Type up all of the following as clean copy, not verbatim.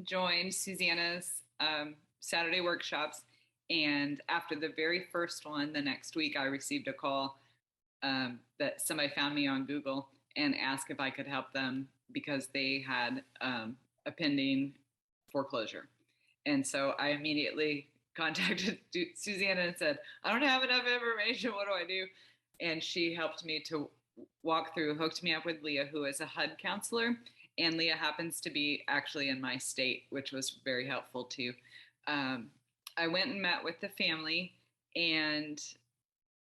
joined Susanna's Saturday workshops. And after the very first one, the next week, I received a call that somebody found me on Google and asked if I could help them because they had a pending foreclosure. And so I immediately contacted Susanna and said, I don't have enough information. What do I do? And she helped me to walk through, hooked me up with Leah, who is a HUD counselor. And Leah happens to be actually in my state, which was very helpful too. I went and met with the family, and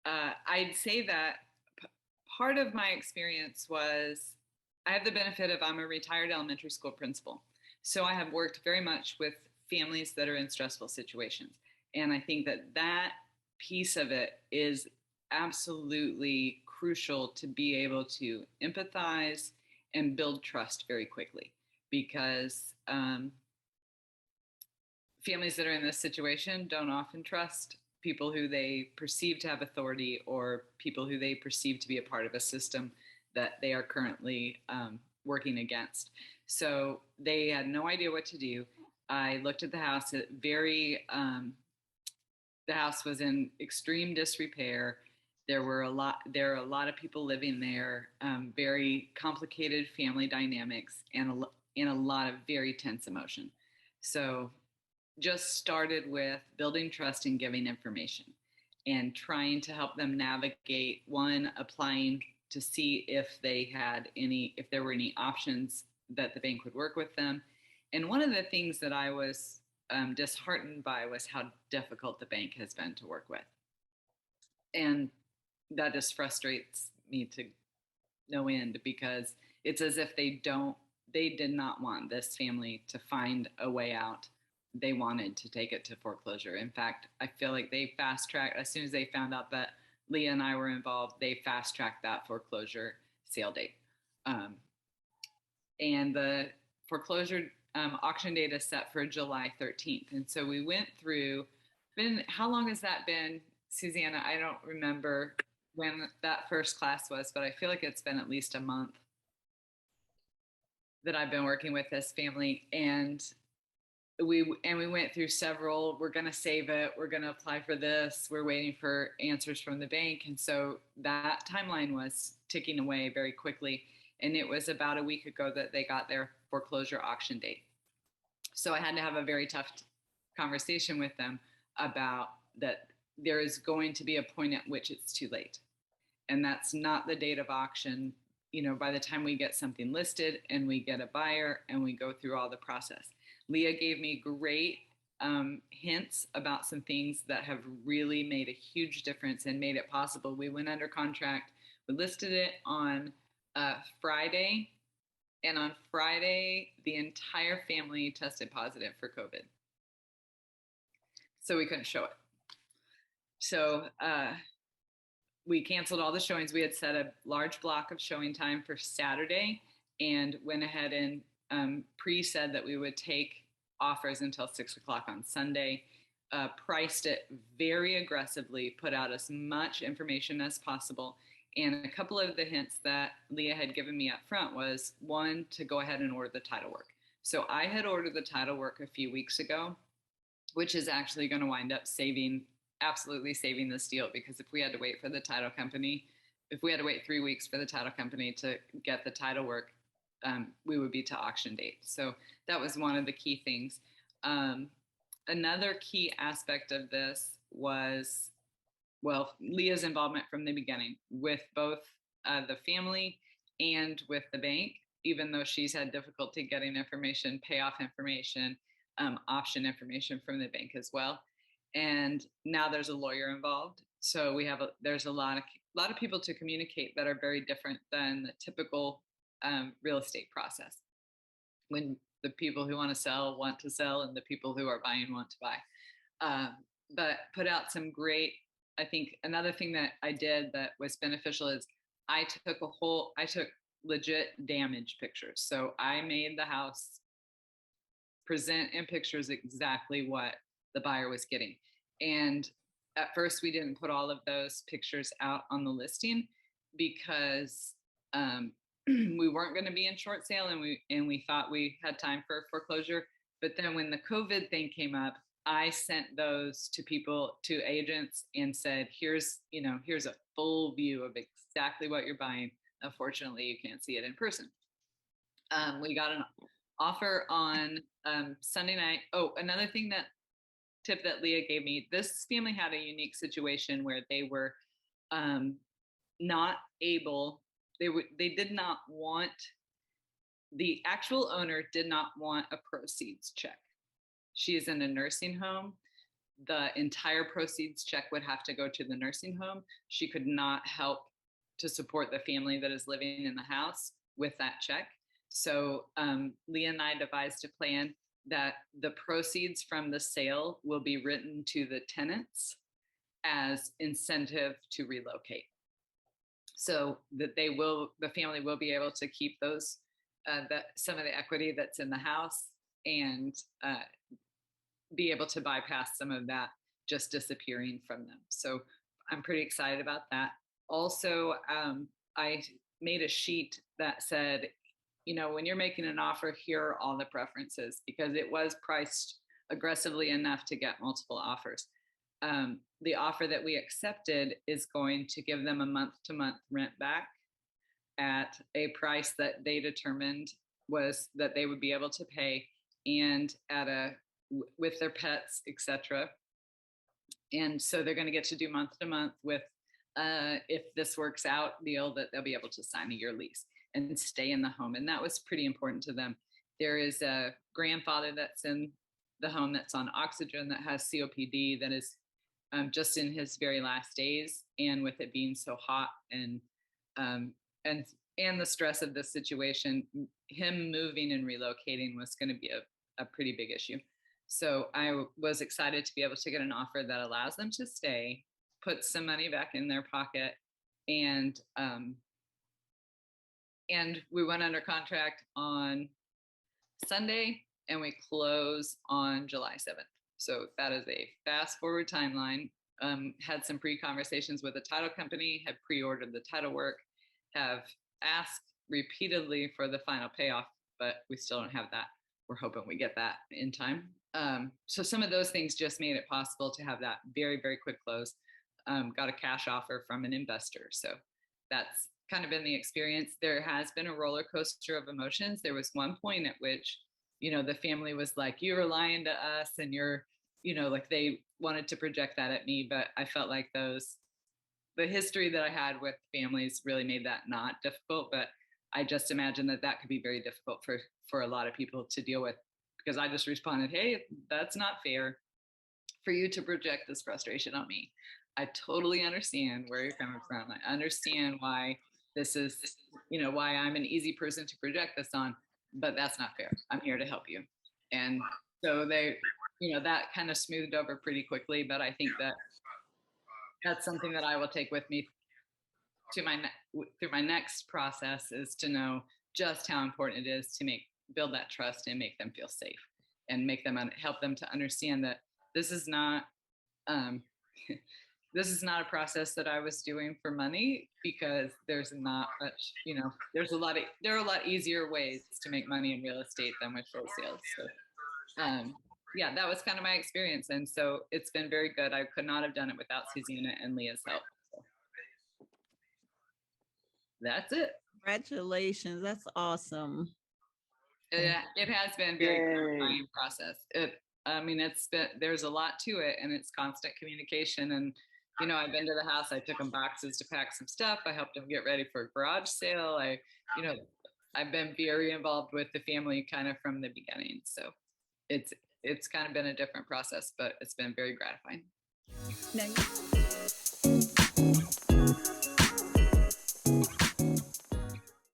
I'd say that part of my experience was I have the benefit of I'm a retired elementary school principal. So I have worked very much with families that are in stressful situations. And I think that that piece of it is absolutely crucial to be able to empathize and build trust very quickly because families that are in this situation don't often trust people who they perceive to have authority or people who they perceive to be a part of a system that they are currently working against. So they had no idea what to do. I looked at the house. The house was in extreme disrepair. There are a lot of people living there, very complicated family dynamics, and a lot of very tense emotion. So just started with building trust and giving information and trying to help them navigate applying to see if there were any options that the bank would work with them. And one of the things that I was disheartened by was how difficult the bank has been to work with. And that just frustrates me to no end because it's as if they did not want this family to find a way out. They wanted to take it to foreclosure. In fact, I feel like they fast-tracked, as soon as they found out that Leah and I were involved, they fast-tracked that foreclosure sale date. And the foreclosure auction date is set for July 13th. And so we went through, how long has that been, Susanna? I don't remember when that first class was, but I feel like it's been at least a month that I've been working with this family. And we went through several, we're going to save it, we're going to apply for this, we're waiting for answers from the bank. And so that timeline was ticking away very quickly. And it was about a week ago that they got their foreclosure auction date. So I had to have a very tough conversation with them about that there is going to be a point at which it's too late. And that's not the date of auction. By the time we get something listed and we get a buyer and we go through all the process. Leah gave me great hints about some things that have really made a huge difference and made it possible. We went under contract. We listed it on Friday. And on Friday, the entire family tested positive for COVID. So we couldn't show it. So we canceled all the showings. We had set a large block of showing time for Saturday and went ahead and said that we would take offers until 6:00 on Sunday, priced it very aggressively, put out as much information as possible. And a couple of the hints that Leah had given me up front was, one, to go ahead and order the title work. So I had ordered the title work a few weeks ago, which is actually going to wind up absolutely saving this deal, because if we had to wait 3 weeks for the title company to get the title work, we would be to auction date. So that was one of the key things. Another key aspect of this was, Leah's involvement from the beginning with both the family and with the bank, even though she's had difficulty getting information, payoff information, option information from the bank as well. And now there's a lawyer involved. So there's a lot of people to communicate that are very different than the typical real estate process. When the people who want to sell and the people who are buying want to buy. But put out some great, I think another thing that I did that was beneficial is I took legit damage pictures. So I made the house present in pictures exactly what the buyer was getting. And at first we didn't put all of those pictures out on the listing because we weren't going to be in short sale, and we thought we had time for foreclosure. But then when the COVID thing came up, I sent those to people, to agents, and said, here's a full view of exactly what you're buying. Unfortunately, you can't see it in person. We got an offer on Sunday night. Oh, another tip that Leah gave me, this family had a unique situation where they were not able, they did not want, the actual owner did not want a proceeds check. She is in a nursing home. The entire proceeds check would have to go to the nursing home. She could not help to support the family that is living in the house with that check. So Leah and I devised a plan that the proceeds from the sale will be written to the tenants as incentive to relocate. So that the family will be able to keep those, some of the equity that's in the house, and be able to bypass some of that just disappearing from them. So I'm pretty excited about that. Also, I made a sheet that said, when you're making an offer, here are all the preferences, because it was priced aggressively enough to get multiple offers. The offer that we accepted is going to give them a month-to-month rent back at a price that they determined was that they would be able to pay, and with their pets, etc. And so they're going to get to do month-to-month with, if this works out, deal that they'll be able to sign a year lease and stay in the home. And that was pretty important to them. There is a grandfather that's in the home that's on oxygen, that has COPD, that is just in his very last days. And with it being so hot and the stress of this situation, him moving and relocating was going to be a pretty big issue. So I was excited to be able to get an offer that allows them to stay, put some money back in their pocket, and we went under contract on Sunday, and we close on July 7th. So that is a fast forward timeline. Had some pre-conversations with the title company, have pre-ordered the title work, have asked repeatedly for the final payoff, but we still don't have that. We're hoping we get that in time. So some of those things just made it possible to have that very, very quick close. Got a cash offer from an investor. So that's kind of been the experience. There has been a roller coaster of emotions. There was one point at which, the family was like, you were lying to us, and you're, like they wanted to project that at me. But I felt like the history that I had with families really made that not difficult. But I just imagine that could be very difficult for a lot of people to deal with, because I just responded, hey, that's not fair for you to project this frustration on me. I totally understand where you're coming from. I understand why this is, why I'm an easy person to project this on, but that's not fair. I'm here to help you. And so they, that kind of smoothed over pretty quickly. But I think that's something that I will take with me to through my next process, is to know just how important it is to build that trust and make them feel safe, and help them to understand that this is not this is not a process that I was doing for money, because there's not much, there are a lot easier ways to make money in real estate than with wholesale. So yeah, that was kind of my experience. And so it's been very good. I could not have done it without Susanna and Leah's help. So that's it. Congratulations. That's awesome. It has been a very gratifying process. There's a lot to it, and it's constant communication. And, I've been to the house. I took them boxes to pack some stuff. I helped them get ready for a garage sale. I've been very involved with the family kind of from the beginning. So it's kind of been a different process, but it's been very gratifying. Now,